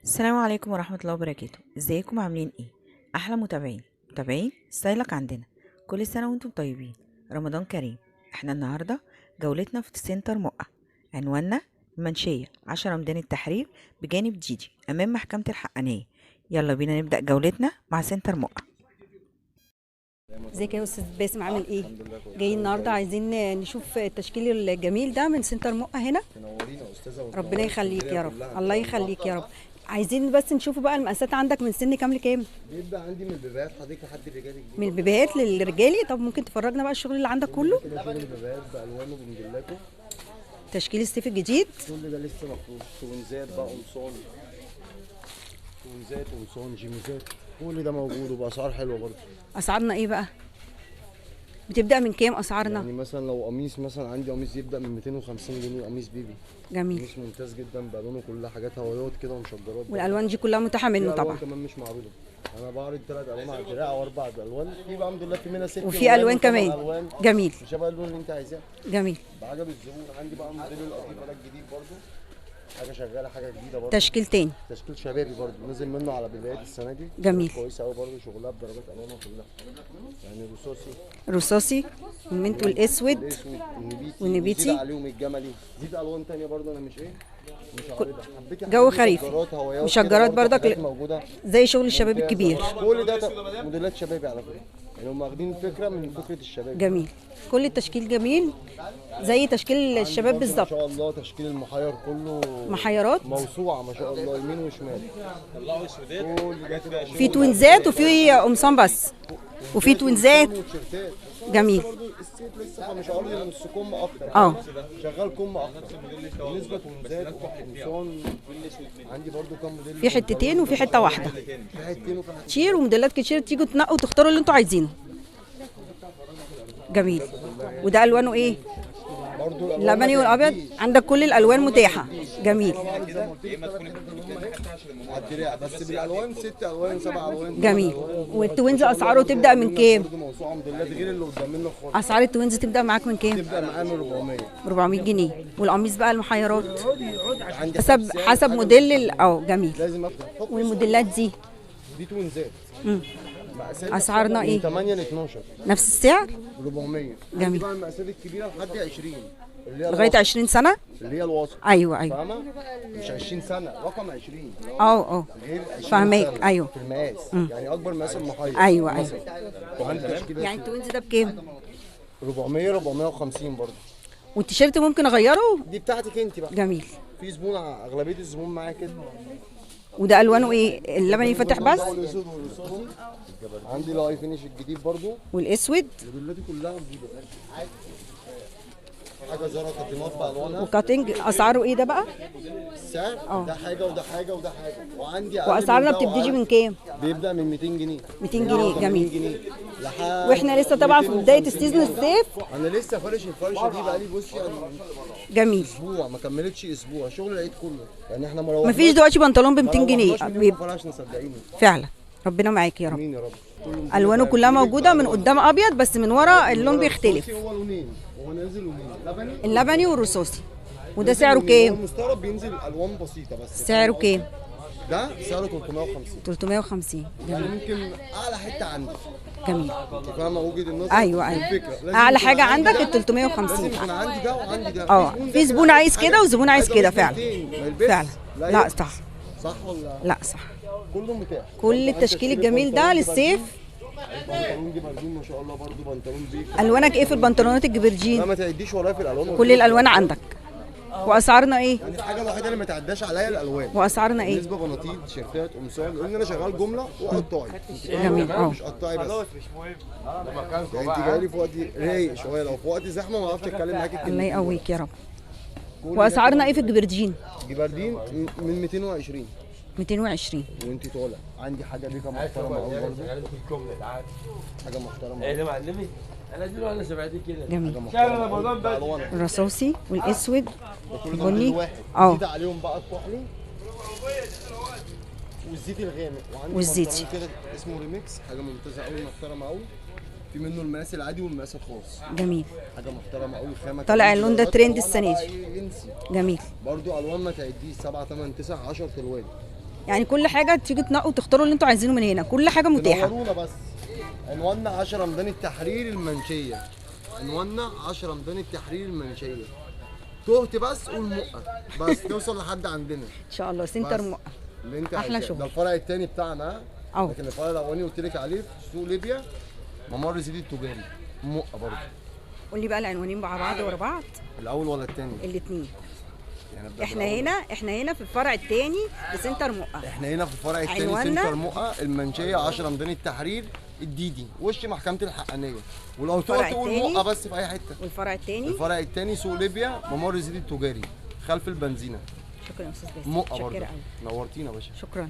السلام عليكم ورحمة الله وبركاته. ازيكم عاملين ايه؟ احلى متابعين ستايلك عندنا. كل سنة وانتم طيبين، رمضان كريم. احنا النهاردة جولتنا في سنتر مؤة، عنواننا المنشية 10 ميدان التحرير بجانب جيجي امام محكمة الحقانية. يلا بينا نبدأ جولتنا مع سنتر مؤة. ازيك يا استاذ باسم، عامل ايه؟ جايين النهارده عايزين نشوف التشكيل الجميل ده من سنتر مؤة هنا. تنورينا يا استاذه. ربنا يخليك يا رب، الله يخليك يا رب. عايزين بس نشوفوا بقى المقاسات عندك من سن كام لكام؟ بيبدا عندي من البيبيات حضرتك لحد الرجال الجديد. من البيبيهات للرجالي. طب ممكن تفرجنا بقى الشغل اللي عندك كله؟ كده شغل البيبيات بالوانه بموديلاته. تشكيل الصيف الجديد. كل ده لسه مفروش، تونزات بقى، قمصان، تونزات، قمصان، جيميزات، كل ده موجود وباسعار حلوه برضه. اسعارنا ايه بقى؟ بتبدا من كام اسعارنا؟ يعني مثلا لو قميص، مثلا عندي قميص يبدا من 250 جنيه، قميص بيبي. جميل. قميص ممتاز جدا بالوانه كلها حاجات هوايات كده ومشجرات. والالوان دي كلها متاحه منه في طبعا. ألوان كمان مش معروضه. انا بعرض 3 الوان على الدراع او 4 الوان، في بقى الحمد لله في منها 6 وفي الوان كمان. ألوان جميل شبه اللون اللي انت عايزاه. جميل. بعجب الزبون. عندي بقى موديل القديم ولا الجديد برضو، حاجه شغاله، حاجه جديده برضو. تشكيل تاني. تشكيل شبابي برضو نزل منه على بدايات السنه دي. جميل. كويسه قوي برضو، شغلها بدرجات الوانها كلها، يعني رصاصي، رصاصي، المنت والاسود الاسود، والنبيتي. زيد عليهم الجملي، زيد الوان تانية برضو. انا مش عارضها، حبيت جو خريفي. مشجرات برضك موجوده زي شغل الشباب الكبير. كل ده موديلات شبابي على فكره، يعني هم واخدين الفكره من فكره الشباب. جميل. كل التشكيل جميل زي تشكيل الشباب ما بالظبط. شاء الله تشكيل المحير كله محيرات موسوعه ما شاء الله، يمين وشمال. كل ده كده في توينزات وفي قمصان بس، وفي توينزات. وتيشيرتات. جميل. برضو السيت لسه مش عارض نص كم اكتر، شغال كم اكتر بالنسبه توينزات وقمصان. عندي برضو كم موديل، في حتتين وفي حته واحده، في حتتين وفي حتتين. كتير وموديلات كتير، تيجوا تنقوا وتختاروا اللي انتوا عايزينه. جميل. وده الوانه ايه؟ برضو اللبني والابيض. عندك كل الالوان متاحه. جميل على الدراع بس بالالوان، 6 الوان 7 الوان. جميل. والتوينز اسعاره تبدا من كام؟ برضو موسوعه موديلات غير اللي قدام منك خالص. اسعار التوينز تبدا معاك من كام؟ تبدا معايا من 400. 400 جنيه. والقميص بقى المحيرات عندي حسب موديل جميل. لازم افتح. والموديلات دي دي توينزات. اسعارنا من ايه؟ 8 ل 12 نفس السعر. 400. جميل. عندي بقى المقاسات الكبيره لحد 20، اللي هي لغايه الوسط. 20 سنه. اللي هي الوسط. ايوه ايوه. فاهمه؟ مش 20 سنه، رقم 20 اه غير 20 فاهماك. سنة ايوه. في المقاس. يعني اكبر مقاس المحيط. ايوه مثلا. وعندي تشكيلات يعني التوينز ده بكام؟ 400 450 برضه. والتيشيرت ممكن اغيره؟ دي بتاعتك انت بقى. جميل. في زبون، اغلبيه الزبون معايا كده. وده الوانه ايه؟ اللبني فاتح بس؟ والاسود والرصاصي. عندي الهاي فينش الجديد برضه، والاسود. موديلاتي كلها جديده. حاجه زرا تقييمات بالوانها. وكاتنج اسعاره ايه ده بقى؟ السعر ده حاجه وده حاجه وده حاجه، وعندي أقل واسعارنا من ده بتبتدي وأقل. من كام؟ بيبدا من 200 جنيه. 200 جنيه. 180 جميل. جنيه لحد واحنا لسه طبعا في بدايه السيزون الصيف. انا لسه فارش الفرشه دي بقالي، بصي يعني جميل. اسبوع، ما كملتش اسبوع، شغل العيد كله. يعني احنا مروحناش، مفيش دلوقتي بنطلون ب 200 جنيه ما فرشنا صدقيني. فعلا. ربنا معاك يا رب. مين يا رب. الوانه كلها موجوده، من قدام ابيض بس من ورا اللون بيختلف. هو لونين، هو نازل لونين، لبني اللبني والرصاصي. وده سعره هو كام؟ المستورد بينزل الوان بسيطه بس. سعره كام؟ ده سعره 350. 350. يعني ممكن اعلى حته عندي. جميل. انت فاهمه وجهه النظر. ايوه ايوه. الفكره لازم اعلى يكون حاجه عندي عندك ده، ال 350. لازم يكون عندي ده وعندي ده. في زبون عايز كده وزبون عايز كده فعلا. فعلا. لا يلبس. صح. صح ولا لا صح. كله متاح. كل التشكيل الجميل ده للصيف. بنطلون جبردين ما شاء الله، برضو بنطلون بيك. الوانك ايه في البنطلونات الجبرجين؟ لا ما تعديش ورايا في الالوان. كل الالوان عندك. واسعارنا ايه؟ يعني الحاجه الوحيده اللي ما تعداش عليا الالوان. واسعارنا ايه؟ بالنسبه بناطيل، تيشيرتات، قمصان، لان انا شغال جمله وقطاعي. جميل. مش قطاعي بس. يعني انت جاي لي في وقت رايق شويه، لو في وقت زحمه ما اعرفش اتكلم معاكي الله كلمتين. يقويك يا رب. واسعارنا ايه في الجبرجين؟ جبردين من 220. 220. وانت طالع عندي حاجه بيكا محترمه قوي برضه. حاجه محترمه. ايه ده معلمي؟ انا دي انا سمعتي كده. جميل. كان رمضان بس. الرصاصي والاسود كل ده بني. موديل واحد. زيد عليهم بقى الكحلي والزيت الغامق. وعندي والزيت. بنطلون كده اسمه ريميكس، حاجه ممتازه قوي محترمه قوي. في منه المقاس العادي والمقاس الخاص. جميل. حاجه محترمه قوي، خامه طالع كمان، اللون ده درجات ترند ألوانها السنة بقى دي. إيه، انسي. جميل. برضو الوان ما تعديش 7 8 9 10 الوان. يعني كل حاجه تيجي تنقوا وتختاروا اللي انتوا عايزينه من هنا، كل حاجه متاحه. تنورونا بس. عنواننا 10 ميدان التحرير المنشيه. عنواننا 10 ميدان التحرير المنشيه. تهت بس قول مقة بس توصل لحد عندنا ان شاء الله سنتر بس. مقة. اللي انت أحلى عايزاه. شغل. ده الفرع الثاني بتاعنا. أهو. لكن الفرع الاولاني قلت لك عليه في سوق ليبيا، ممر سيدي التجاري، مقة برضه. قول لي بقى العنوانين مع بعض ورا بعض. الاول ولا الثاني؟ الاثنين. يعني نبدأ احنا بالأول. هنا في الفرع الثاني لسنتر مقة. احنا هنا في الفرع الثاني عنواننا؟ سنتر مقة المنشيه 10 ميدان التحرير الديدي وش محكمه الحقانيه. ولو الفرع تقول تقول التاني؟ مقة بس في اي حته. والفرع الثاني الفرع الثاني سوق ليبيا، ممر سيدي التجاري خلف البنزينه. شكرا يا استاذ باسم. مقة متشكرة برضه. قوي. نورتينا يا باشا. شكرا.